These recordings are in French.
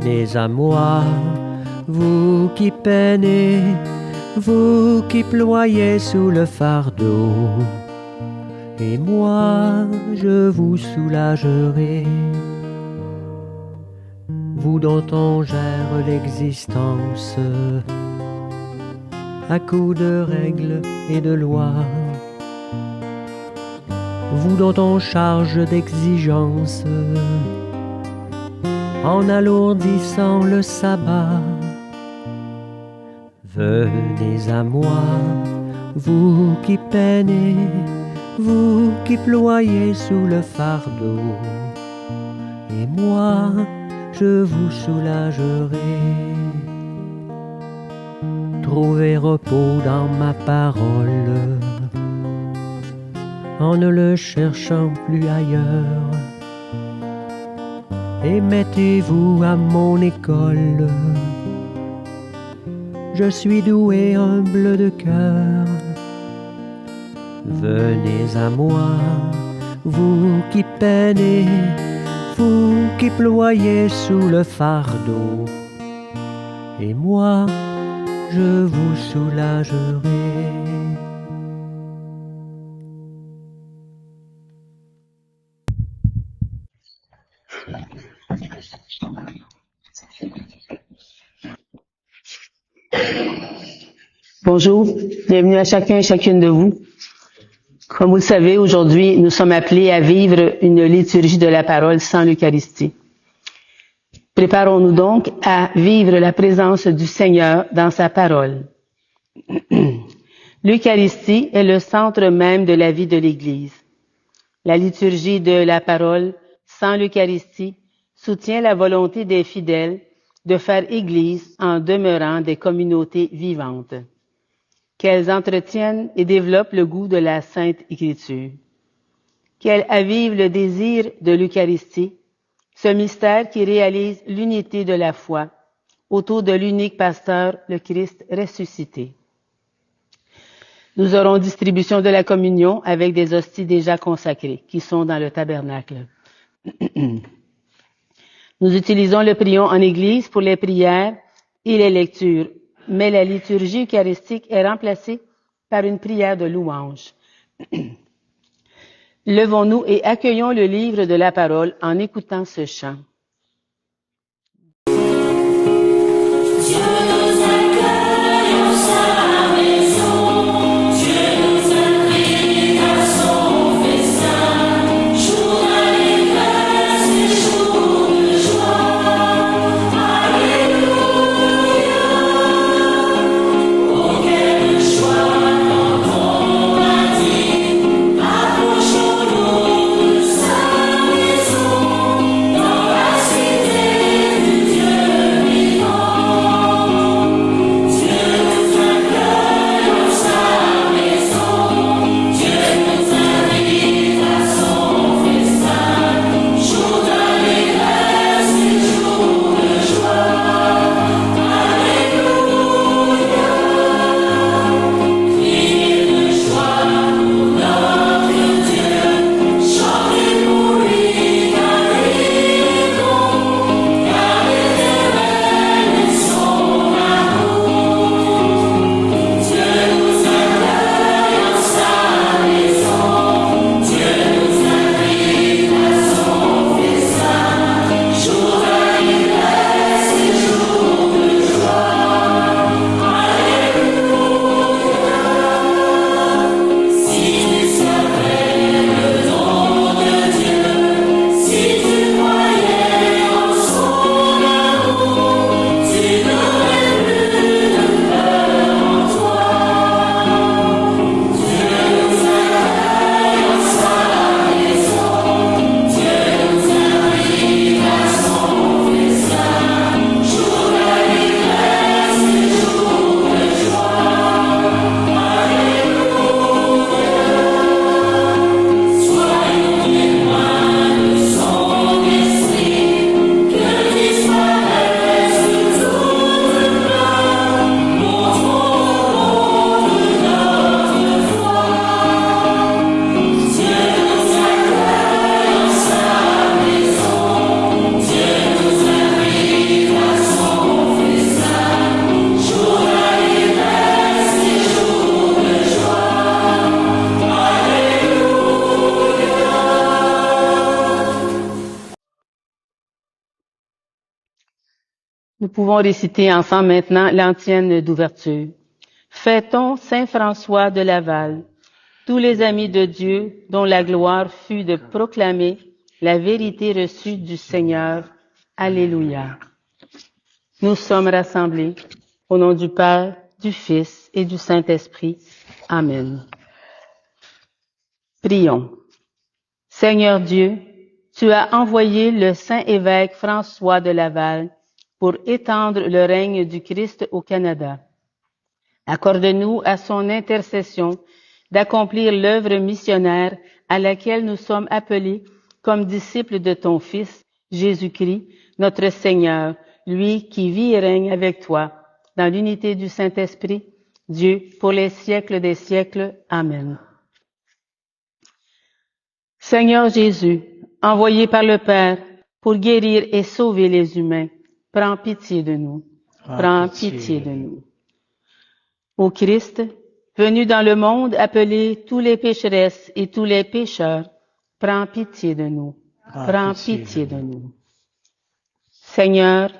Venez à moi, vous qui peinez, vous qui ployez sous le fardeau, et moi je vous soulagerai. Vous dont on gère l'existence à coups de règles et de lois, vous dont on charge d'exigences en alourdissant le sabbat. Venez à moi, vous qui peinez, vous qui ployez sous le fardeau, et moi je vous soulagerai. Trouvez repos dans ma parole, en ne le cherchant plus ailleurs, et mettez-vous à mon école. Je suis doué, humble de cœur. Venez à moi, vous qui peinez, vous qui ployez sous le fardeau, et moi je vous soulagerai. Bonjour, bienvenue à chacun et chacune de vous. Comme vous le savez, aujourd'hui, nous sommes appelés à vivre une liturgie de la parole sans l'Eucharistie. Préparons-nous donc à vivre la présence du Seigneur dans sa parole. L'Eucharistie est le centre même de la vie de l'Église. La liturgie de la parole sans l'Eucharistie soutient la volonté des fidèles de faire Église en demeurant des communautés vivantes, qu'elles entretiennent et développent le goût de la Sainte Écriture, qu'elles avivent le désir de l'Eucharistie, ce mystère qui réalise l'unité de la foi autour de l'unique pasteur, le Christ ressuscité. Nous aurons distribution de la communion avec des hosties déjà consacrées, qui sont dans le tabernacle. Nous utilisons le prion en Église pour les prières et les lectures, mais la liturgie eucharistique est remplacée par une prière de louange. Levons-nous et accueillons le livre de la parole en écoutant ce chant. Approchons-nous de sa maison. pouvons réciter ensemble maintenant l'antienne d'ouverture. Fêtons Saint François de Laval, tous les amis de Dieu dont la gloire fut de proclamer la vérité reçue du Seigneur. Alléluia. Nous sommes rassemblés au nom du Père, du Fils et du Saint-Esprit. Amen. Prions. Seigneur Dieu, tu as envoyé le Saint évêque François de Laval pour étendre le règne du Christ au Canada. Accorde-nous à son intercession d'accomplir l'œuvre missionnaire à laquelle nous sommes appelés comme disciples de ton Fils, Jésus-Christ, notre Seigneur, lui qui vit et règne avec toi, dans l'unité du Saint-Esprit, Dieu, pour les siècles des siècles. Amen. Seigneur Jésus, envoyé par le Père pour guérir et sauver les humains, prends pitié de nous. Prends pitié de nous. Ô Christ, venu dans le monde appeler tous les pécheresses et tous les pécheurs, prends pitié de nous. Prends pitié de nous. Seigneur,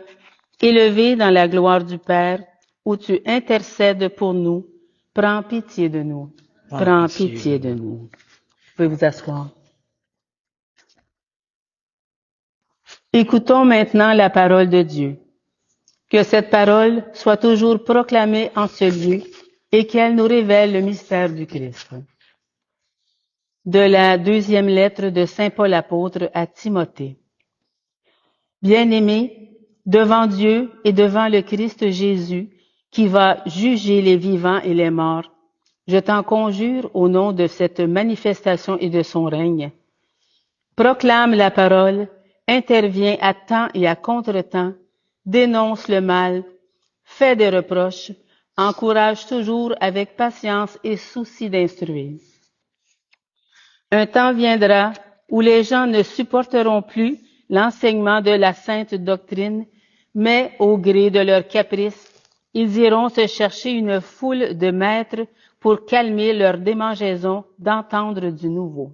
élevé dans la gloire du Père, où tu intercèdes pour nous, prends pitié de nous. Prends pitié de nous. Vous pouvez vous asseoir. Écoutons maintenant la parole de Dieu. Que cette parole soit toujours proclamée en ce lieu et qu'elle nous révèle le mystère du Christ. De la deuxième lettre de Saint Paul apôtre à Timothée. Bien-aimé, devant Dieu et devant le Christ Jésus, qui va juger les vivants et les morts, je t'en conjure au nom de cette manifestation et de son règne. Proclame la parole, interviens à temps et à contre-temps, dénonce le mal, fais des reproches, encourage toujours avec patience et souci d'instruire. Un temps viendra où les gens ne supporteront plus l'enseignement de la sainte doctrine, mais au gré de leurs caprices, ils iront se chercher une foule de maîtres pour calmer leur démangeaison d'entendre du nouveau.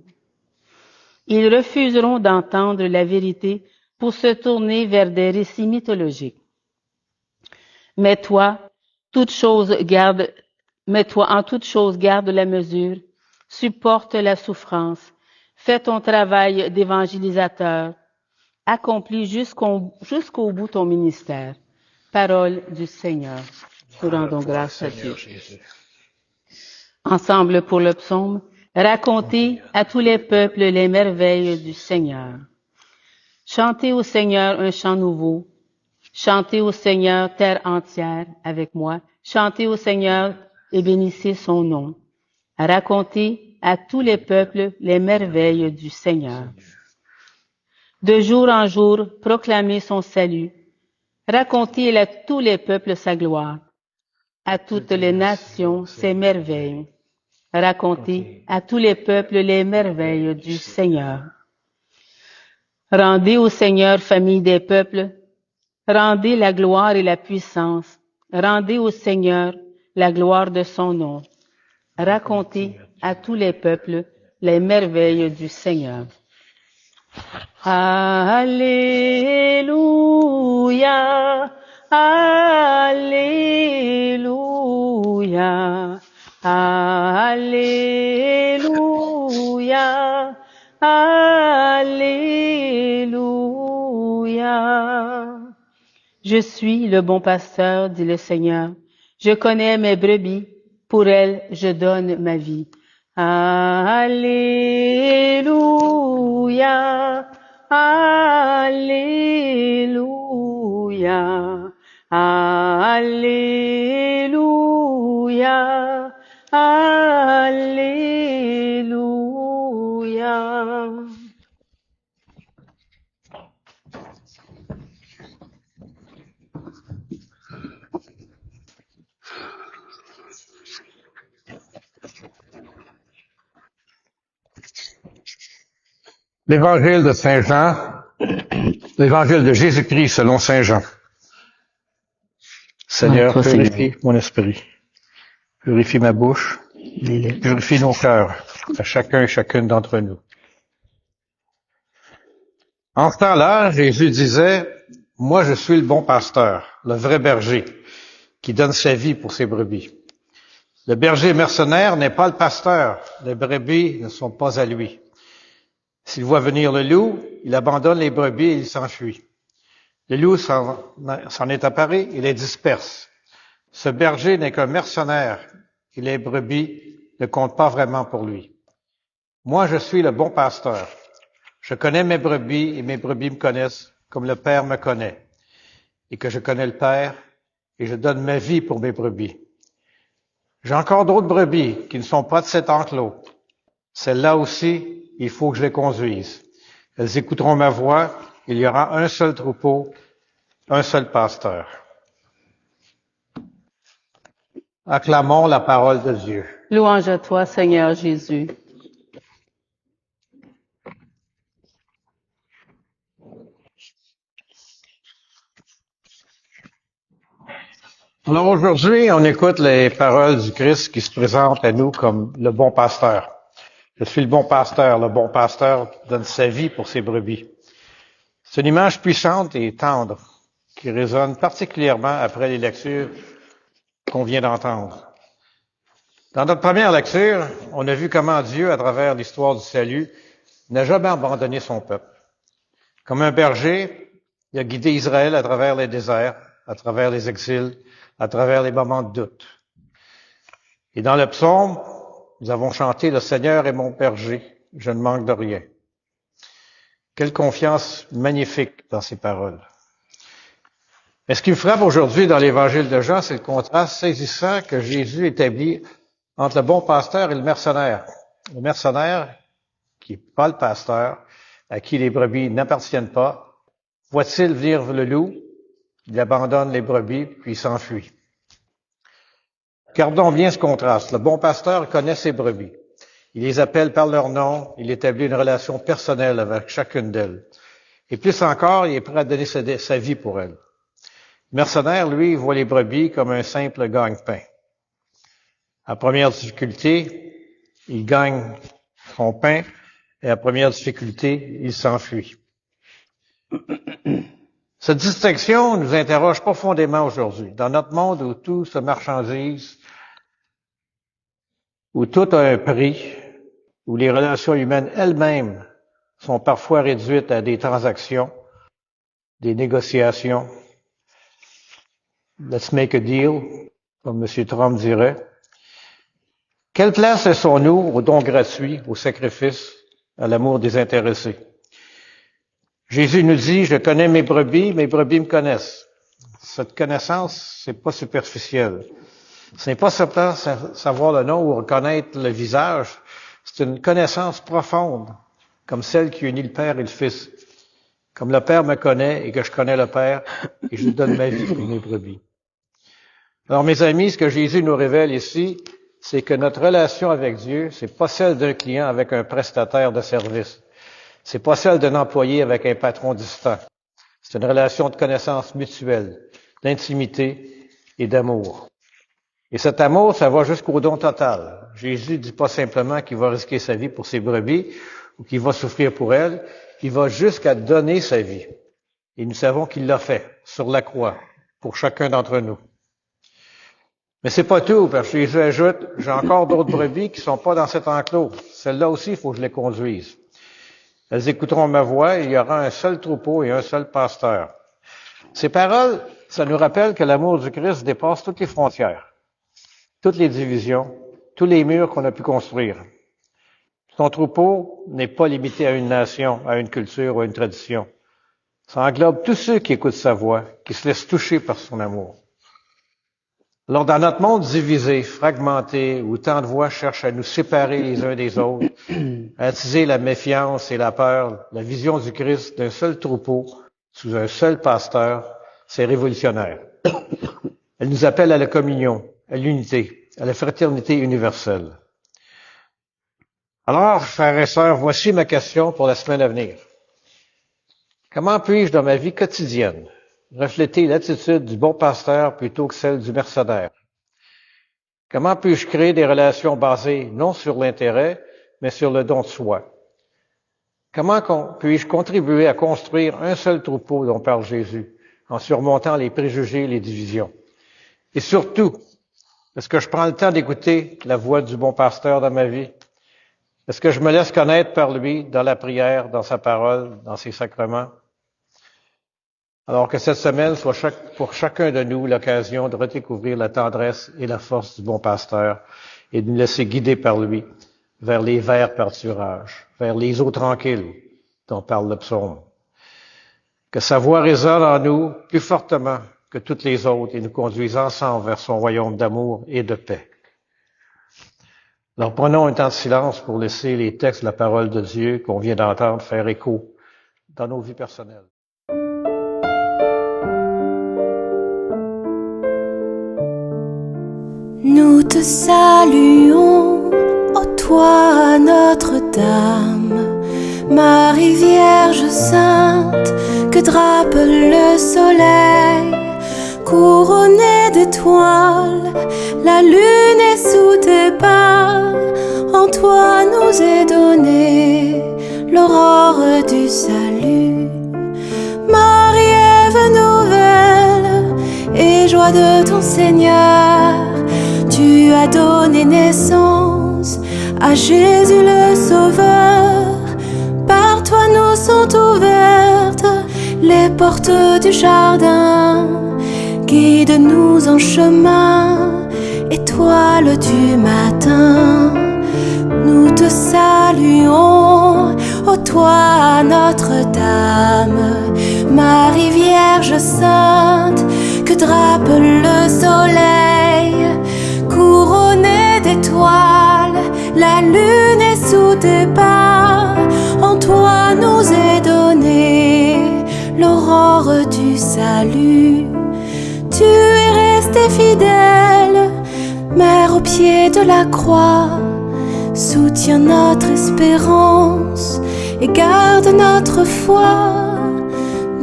Ils refuseront d'entendre la vérité pour se tourner vers des récits mythologiques. Mais toi, en toute chose, garde la mesure, supporte la souffrance, fais ton travail d'évangélisateur, accomplis jusqu'au bout ton ministère. Parole du Seigneur. Nous rendons grâce à Dieu. Ensemble pour le psaume, racontez à tous les peuples les merveilles du Seigneur. Chantez au Seigneur un chant nouveau. Chantez au Seigneur terre entière avec moi. Chantez au Seigneur et bénissez son nom. Racontez à tous les peuples les merveilles du Seigneur. De jour en jour, proclamez son salut. Racontez à tous les peuples sa gloire. À toutes les nations ses merveilles. Racontez à tous les peuples les merveilles du Seigneur. Rendez au Seigneur, famille des peuples, rendez la gloire et la puissance. Rendez au Seigneur la gloire de son nom. Racontez à tous les peuples les merveilles du Seigneur. Alléluia, Alléluia, Alléluia, Alléluia. Je suis le bon pasteur, dit le Seigneur. Je connais mes brebis, pour elles je donne ma vie. Alléluia, Alléluia, Alléluia, Alléluia. L'évangile de Saint Jean, l'évangile de Jésus-Christ selon Saint Jean. Seigneur, purifie mon esprit, purifie ma bouche, purifie nos cœurs, à chacun et chacune d'entre nous. En ce temps-là, Jésus disait, Moi, je suis le bon pasteur, le vrai berger, qui donne sa vie pour ses brebis. Le berger mercenaire n'est pas le pasteur. Les brebis ne sont pas à lui. S'il voit venir le loup, il abandonne les brebis et il s'enfuit. Le loup s'en est apparé, il les disperse. Ce berger n'est qu'un mercenaire et les brebis ne comptent pas vraiment pour lui. Moi, je suis le bon pasteur. Je connais mes brebis et mes brebis me connaissent comme le Père me connaît et que je connais le Père et je donne ma vie pour mes brebis. J'ai encore d'autres brebis qui ne sont pas de cet enclos. Celles-là aussi, il faut que je les conduise. Elles écouteront ma voix. Il y aura un seul troupeau, un seul pasteur. Acclamons la parole de Dieu. Louange à toi, Seigneur Jésus. Alors aujourd'hui, on écoute les paroles du Christ qui se présente à nous comme le bon pasteur. Je suis le bon pasteur donne sa vie pour ses brebis. C'est une image puissante et tendre qui résonne particulièrement après les lectures qu'on vient d'entendre. Dans notre première lecture, on a vu comment Dieu, à travers l'histoire du salut, n'a jamais abandonné son peuple. Comme un berger, il a guidé Israël à travers les déserts, à travers les exils, à travers les moments de doute. Et dans le psaume, nous avons chanté « Le Seigneur est mon berger, je ne manque de rien ». Quelle confiance magnifique dans ces paroles. Mais ce qui me frappe aujourd'hui dans l'Évangile de Jean, c'est le contraste saisissant que Jésus établit entre le bon pasteur et le mercenaire. Le mercenaire, qui n'est pas le pasteur, à qui les brebis n'appartiennent pas, voit-il venir le loup, il abandonne les brebis, puis il s'enfuit. Gardons bien ce contraste. Le bon pasteur connaît ses brebis. Il les appelle par leur nom, il établit une relation personnelle avec chacune d'elles. Et plus encore, il est prêt à donner sa vie pour elles. Le mercenaire, lui, voit les brebis comme un simple gagne-pain. À première difficulté, il gagne son pain, et à première difficulté, il s'enfuit. Cette distinction nous interroge profondément aujourd'hui. Dans notre monde où tout se marchandise, où tout a un prix, où les relations humaines elles-mêmes sont parfois réduites à des transactions, des négociations. Let's make a deal, comme M. Trump dirait. Quelle place laissons-nous aux dons gratuits, aux sacrifices, à l'amour désintéressé? Jésus nous dit, je connais mes brebis me connaissent. Cette connaissance, c'est pas superficiel. Ce n'est pas simplement savoir le nom ou reconnaître le visage. C'est une connaissance profonde, comme celle qui unit le Père et le Fils. Comme le Père me connaît et que je connais le Père, et je donne ma vie pour mes brebis. Alors, mes amis, ce que Jésus nous révèle ici, c'est que notre relation avec Dieu, c'est pas celle d'un client avec un prestataire de service. C'est pas celle d'un employé avec un patron distant. C'est une relation de connaissance mutuelle, d'intimité et d'amour. Et cet amour, ça va jusqu'au don total. Jésus dit pas simplement qu'il va risquer sa vie pour ses brebis ou qu'il va souffrir pour elles. Il va jusqu'à donner sa vie. Et nous savons qu'il l'a fait sur la croix pour chacun d'entre nous. Mais c'est pas tout, parce que Jésus ajoute, j'ai encore d'autres brebis qui sont pas dans cet enclos. Celles-là aussi, il faut que je les conduise. Elles écouteront ma voix et il y aura un seul troupeau et un seul pasteur. Ces paroles, ça nous rappelle que l'amour du Christ dépasse toutes les frontières, toutes les divisions, tous les murs qu'on a pu construire. Son troupeau n'est pas limité à une nation, à une culture ou à une tradition. Ça englobe tous ceux qui écoutent sa voix, qui se laissent toucher par son amour. Alors, dans notre monde divisé, fragmenté, où tant de voix cherchent à nous séparer les uns des autres, à attiser la méfiance et la peur, la vision du Christ d'un seul troupeau, sous un seul pasteur, c'est révolutionnaire. Elle nous appelle à la communion, à l'unité, à la fraternité universelle. Alors, frères et sœurs, voici ma question pour la semaine à venir. Comment puis-je, dans ma vie quotidienne, refléter l'attitude du bon pasteur plutôt que celle du mercenaire? Comment puis-je créer des relations basées non sur l'intérêt, mais sur le don de soi? Comment puis-je contribuer à construire un seul troupeau dont parle Jésus, en surmontant les préjugés et les divisions. Et surtout, est-ce que je prends le temps d'écouter la voix du bon pasteur dans ma vie? Est-ce que je me laisse connaître par lui dans la prière, dans sa parole, dans ses sacrements? Alors que cette semaine soit pour chacun de nous l'occasion de redécouvrir la tendresse et la force du bon pasteur et de nous laisser guider par lui vers les verts pâturages, vers les eaux tranquilles dont parle le psaume. Que sa voix résonne en nous plus fortement que toutes les autres et nous conduise ensemble vers son royaume d'amour et de paix. Alors prenons un temps de silence pour laisser les textes de la parole de Dieu qu'on vient d'entendre faire écho dans nos vies personnelles. Nous te saluons, ô toi Notre-Dame, Marie Vierge Sainte, que drape le soleil, couronnée d'étoiles, la lune est sous tes pas. En toi nous est donnée l'aurore du salut. Marie, Ève nouvelle et joie de ton Seigneur, tu as donné naissance à Jésus le Sauveur. Par toi nous sont ouvertes les portes du jardin. Guide-nous en chemin, étoile du matin. Nous te saluons, ô toi Notre-Dame, Marie Vierge Sainte, que drape le soleil, couronnée d'étoiles, la lune est sous tes pas. En toi nous est donnée l'aurore du salut. Tu es restée fidèle, Mère au pied de la croix. Soutiens notre espérance et garde notre foi.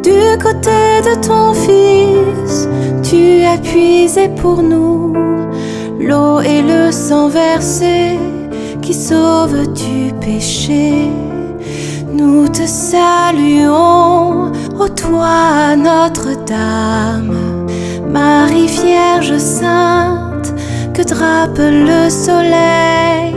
Du côté de ton Fils, tu as puisé pour nous l'eau et le sang versé qui sauve du péché. Nous te saluons, ô toi Notre-Dame, Marie Vierge Sainte, que drape le soleil,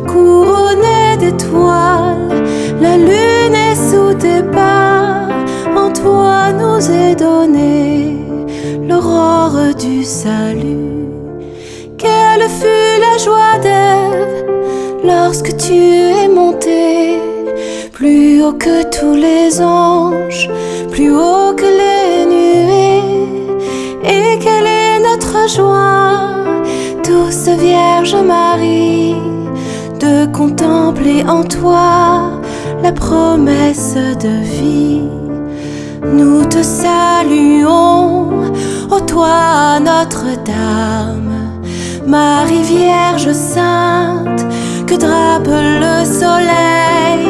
couronnée d'étoiles, la lune est sous tes pas. En toi nous est donnée l'aurore du salut. Quelle fut la joie d'Ève lorsque tu es monté plus haut que tous les anges, plus haut que les nuées. Et quelle est notre joie, douce Vierge Marie, de contempler en toi la promesse de vie. Nous te saluons, ô toi Notre-Dame, Marie Vierge Sainte, que drape le soleil,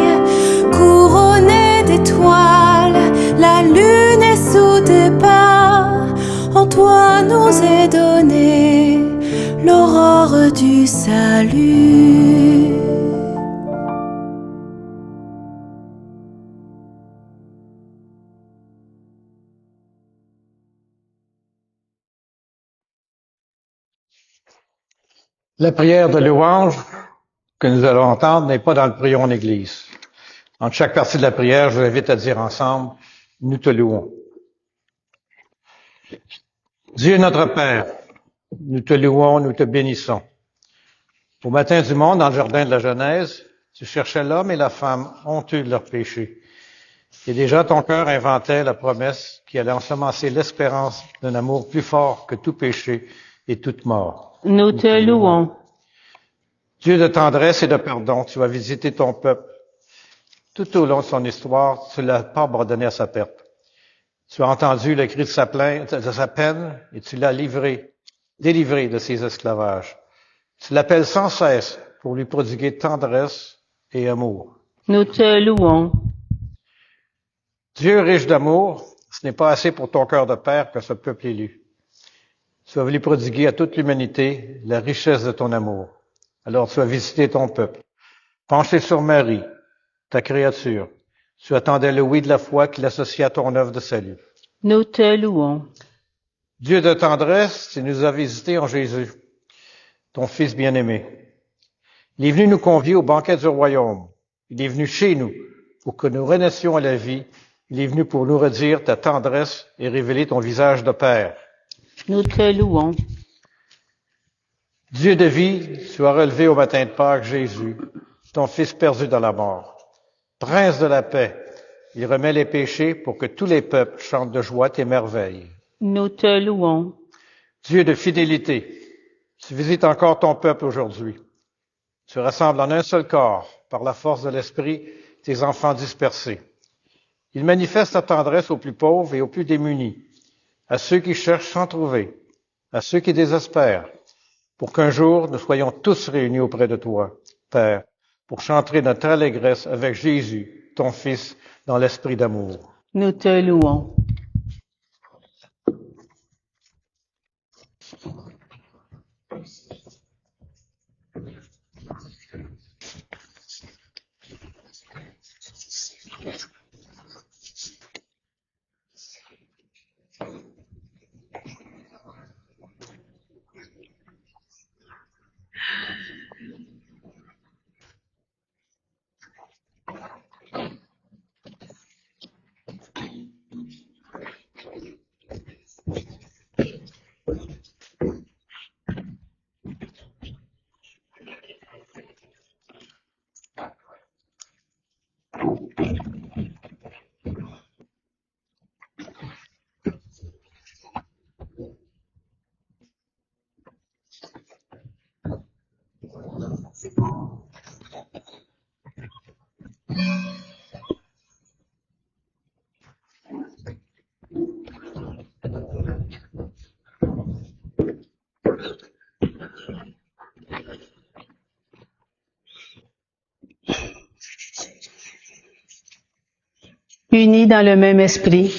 couronnée d'étoiles, la lune est sous tes pas. En toi nous est donnée l'aurore du salut. La prière de louange que nous allons entendre n'est pas dans le prions en Église. Entre chaque partie de la prière, je vous invite à dire ensemble, nous te louons. Dieu notre Père, nous te louons, nous te bénissons. Au matin du monde, dans le jardin de la Genèse, tu cherchais l'homme et la femme honteux de leurs péchés. Et déjà ton cœur inventait la promesse qui allait ensemencer l'espérance d'un amour plus fort que tout péché et toute mort. Nous te louons. Dieu de tendresse et de pardon, tu as visité ton peuple. Tout au long de son histoire, tu ne l'as pas abandonné à sa perte. Tu as entendu le cri de sa plainte, de sa peine, et tu l'as délivré de ses esclavages. Tu l'appelles sans cesse pour lui prodiguer tendresse et amour. Nous te louons. Dieu riche d'amour, ce n'est pas assez pour ton cœur de père que ce peuple élu. Tu as voulu prodiguer à toute l'humanité la richesse de ton amour. Alors tu as visité ton peuple, penché sur Marie, ta créature. Tu attendais le oui de la foi qui l'associe à ton œuvre de salut. Nous te louons. Dieu de tendresse, tu nous as visités en Jésus, ton Fils bien-aimé. Il est venu nous convier au banquet du royaume. Il est venu chez nous pour que nous renaissions à la vie. Il est venu pour nous redire ta tendresse et révéler ton visage de Père. Nous te louons. Dieu de vie, tu as relevé au matin de Pâques Jésus, ton Fils perdu dans la mort. Prince de la paix, il remet les péchés pour que tous les peuples chantent de joie tes merveilles. Nous te louons. Dieu de fidélité, tu visites encore ton peuple aujourd'hui. Tu rassembles en un seul corps, par la force de l'Esprit, tes enfants dispersés. Il manifeste ta tendresse aux plus pauvres et aux plus démunis, à ceux qui cherchent sans trouver, à ceux qui désespèrent, pour qu'un jour nous soyons tous réunis auprès de toi, Père, pour chanter notre allégresse avec Jésus, ton Fils, dans l'esprit d'amour. Nous te louons. Unis dans le même esprit,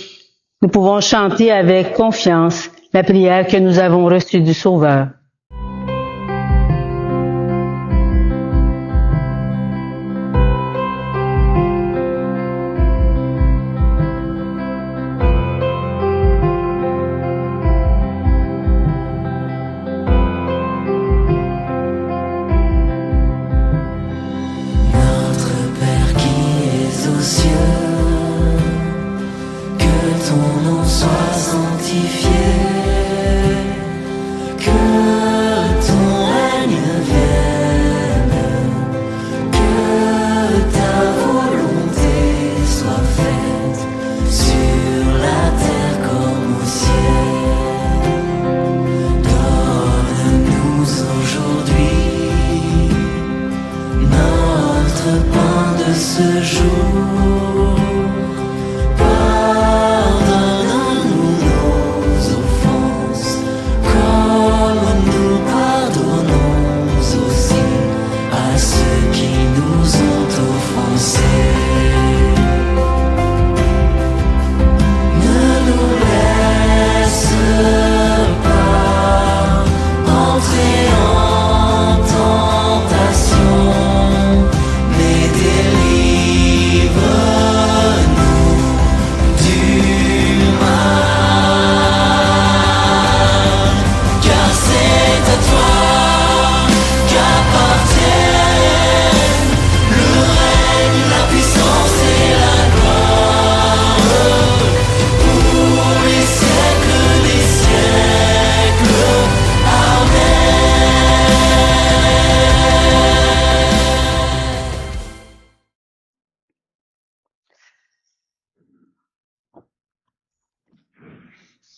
nous pouvons chanter avec confiance la prière que nous avons reçue du Sauveur.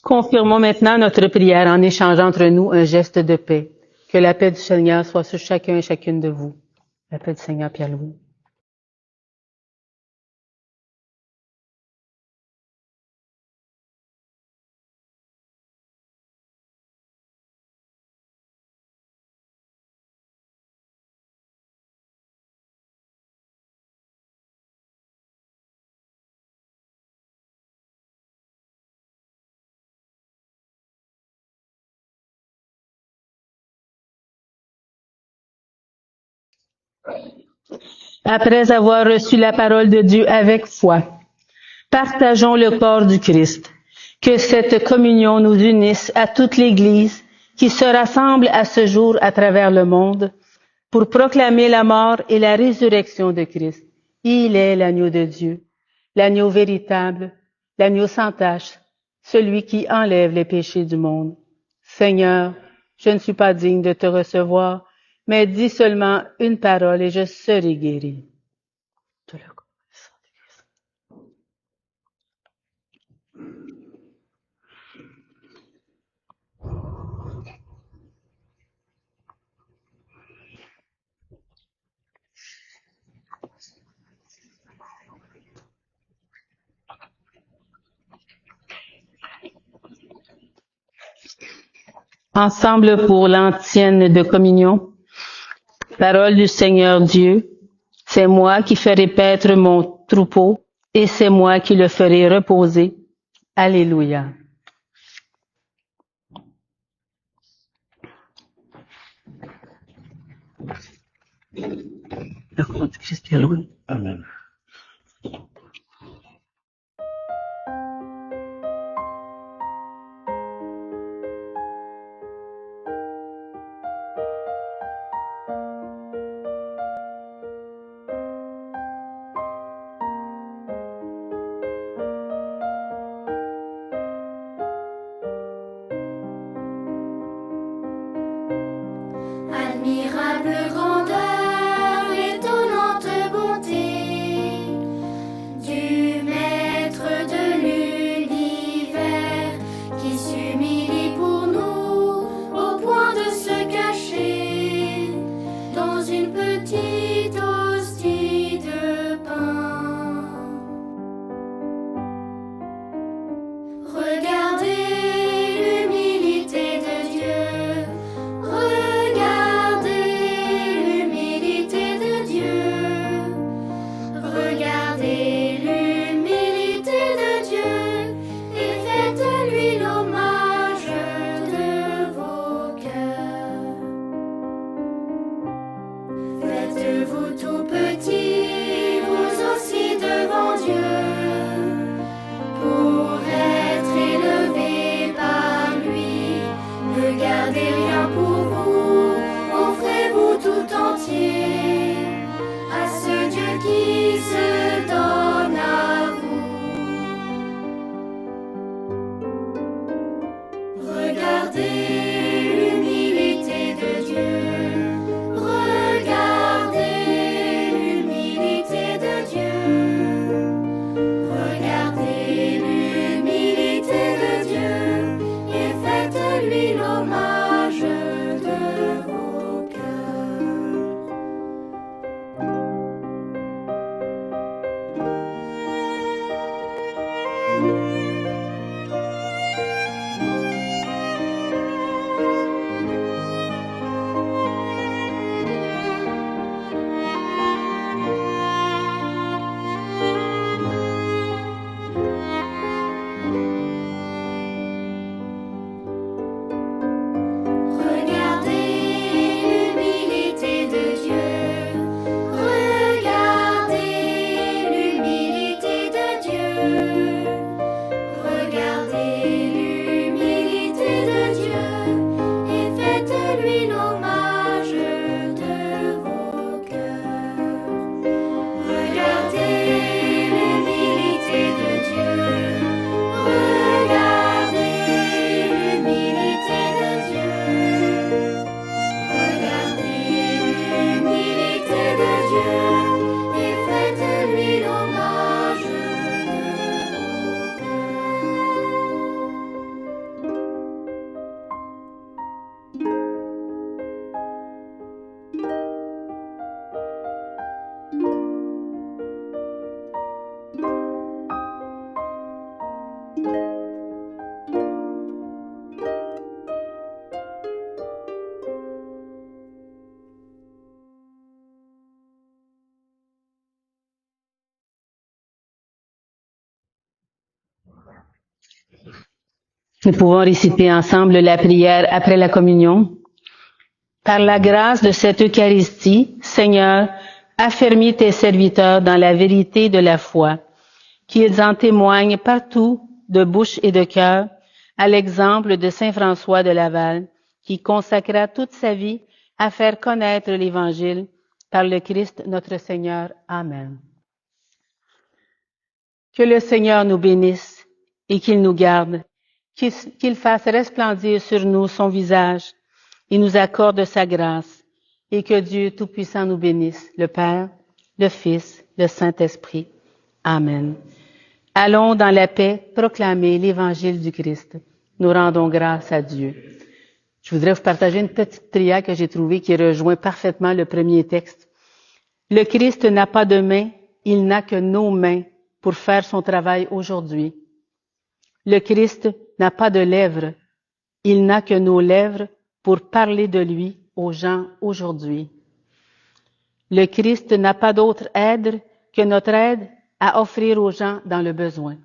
Confirmons maintenant notre prière en échangeant entre nous un geste de paix. Que la paix du Seigneur soit sur chacun et chacune de vous. La paix du Seigneur, Pierre-Louis. Après avoir reçu la parole de Dieu avec foi, partageons le corps du Christ. Que cette communion nous unisse à toute l'Église qui se rassemble à ce jour à travers le monde pour proclamer la mort et la résurrection de Christ. Il est l'agneau de Dieu, l'agneau véritable, l'agneau sans tache, celui qui enlève les péchés du monde. Seigneur, je ne suis pas digne de te recevoir, mais dis seulement une parole et je serai guéri. Ensemble pour l'antienne de communion. Parole du Seigneur Dieu, c'est moi qui ferai paître mon troupeau et c'est moi qui le ferai reposer. Alléluia. Amen. Admirable grandeur, étonnante bonté du Maître de l'univers qui s'humilie pour nous au point de se cacher dans une petite hostie de pain. Regardez l'humilité de Dieu. Regardez l'humilité de Dieu. Regardez l'humilité de Dieu et faites-lui l'hommage de vos cœurs. Faites-vous tout petit, vous aussi devant Dieu, pour être élevé par lui. Ne gardez rien pour vous, offrez-vous tout entier à ce Dieu qui se donne à vous. Regardez l'humilité de Dieu. Regardez l'humilité de Dieu. Regardez l'humilité de Dieu et faites-lui l'hommage de vos cœurs. Nous pouvons réciter ensemble la prière après la communion. Par la grâce de cette Eucharistie, Seigneur, affermis tes serviteurs dans la vérité de la foi, qu'ils en témoignent partout de bouche et de cœur, à l'exemple de saint François de Laval, qui consacra toute sa vie à faire connaître l'Évangile par le Christ notre Seigneur. Amen. Que le Seigneur nous bénisse et qu'il nous garde, qu'il fasse resplendir sur nous son visage et nous accorde sa grâce, et que Dieu Tout-Puissant nous bénisse, le Père, le Fils, le Saint-Esprit. Amen. Allons dans la paix proclamer l'Évangile du Christ. Nous rendons grâce à Dieu. Je voudrais vous partager une petite prière que j'ai trouvée qui rejoint parfaitement le premier texte. Le Christ n'a pas de mains, il n'a que nos mains pour faire son travail aujourd'hui. Le Christ n'a pas de lèvres, il n'a que nos lèvres pour parler de lui aux gens aujourd'hui. Le Christ n'a pas d'autre aide que notre aide à offrir aux gens dans le besoin.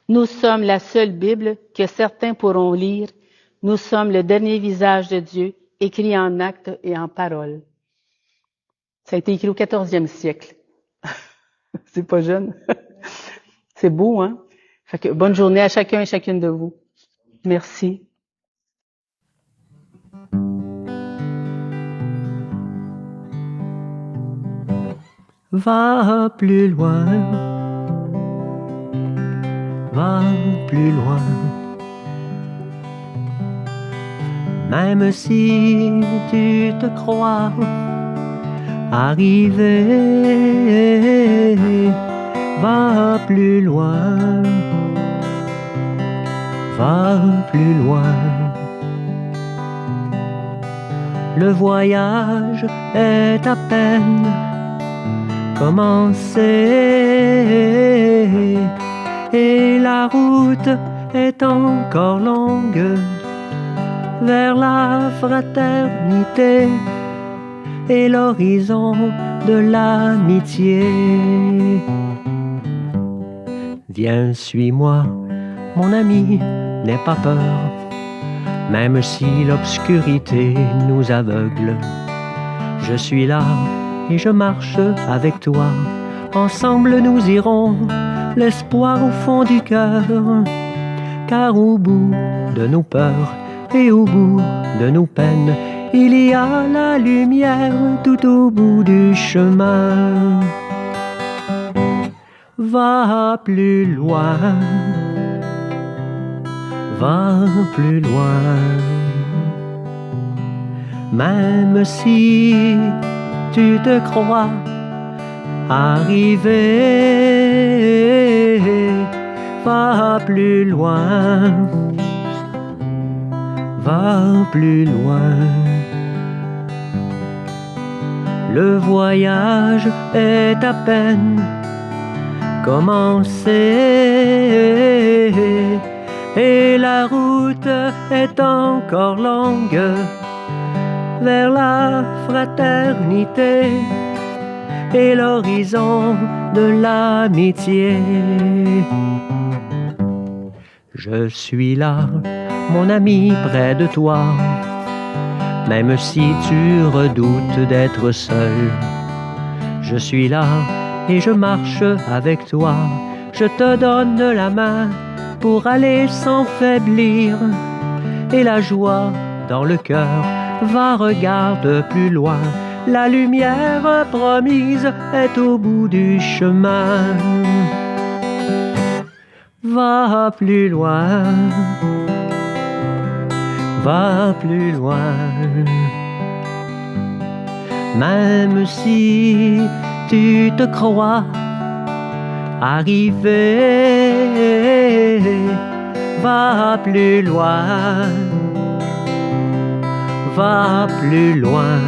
Nous sommes la seule Bible que certains pourront lire. Nous sommes le dernier visage de Dieu, écrit en actes et en paroles. Ça a été écrit au 14e siècle. C'est pas jeune. C'est beau, hein? Fait que bonne journée à chacun et chacune de vous. Merci. Va plus loin, va plus loin. Même si tu te crois arrivé, va plus loin, va plus loin. Le voyage est à peine commencé et la route est encore longue vers la fraternité et l'horizon de l'amitié. Viens, suis-moi, mon ami, n'aie pas peur, même si l'obscurité nous aveugle. Je suis là et je marche avec toi. Ensemble nous irons, l'espoir au fond du cœur, car au bout de nos peurs et au bout de nos peines, il y a la lumière tout au bout du chemin. Va plus loin, va plus loin. Même si tu te crois arrivé, va plus loin, va plus loin. Le voyage est à peine commencé et la route est encore longue vers la fraternité et l'horizon de l'amitié. Je suis là, mon ami, près de toi, même si tu redoutes d'être seul. Je suis là et je marche avec toi. Je te donne la main pour aller sans faiblir. Et la joie dans le cœur, va, regarde plus loin. La lumière promise est au bout du chemin. Va plus loin, va plus loin. Même si tu te crois arrivé, va plus loin, va plus loin.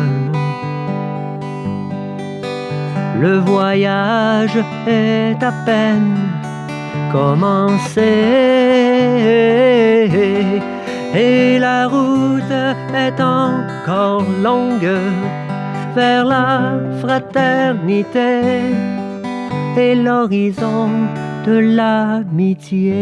Le voyage est à peine commencé et la route est encore longue vers la fraternité et l'horizon de l'amitié.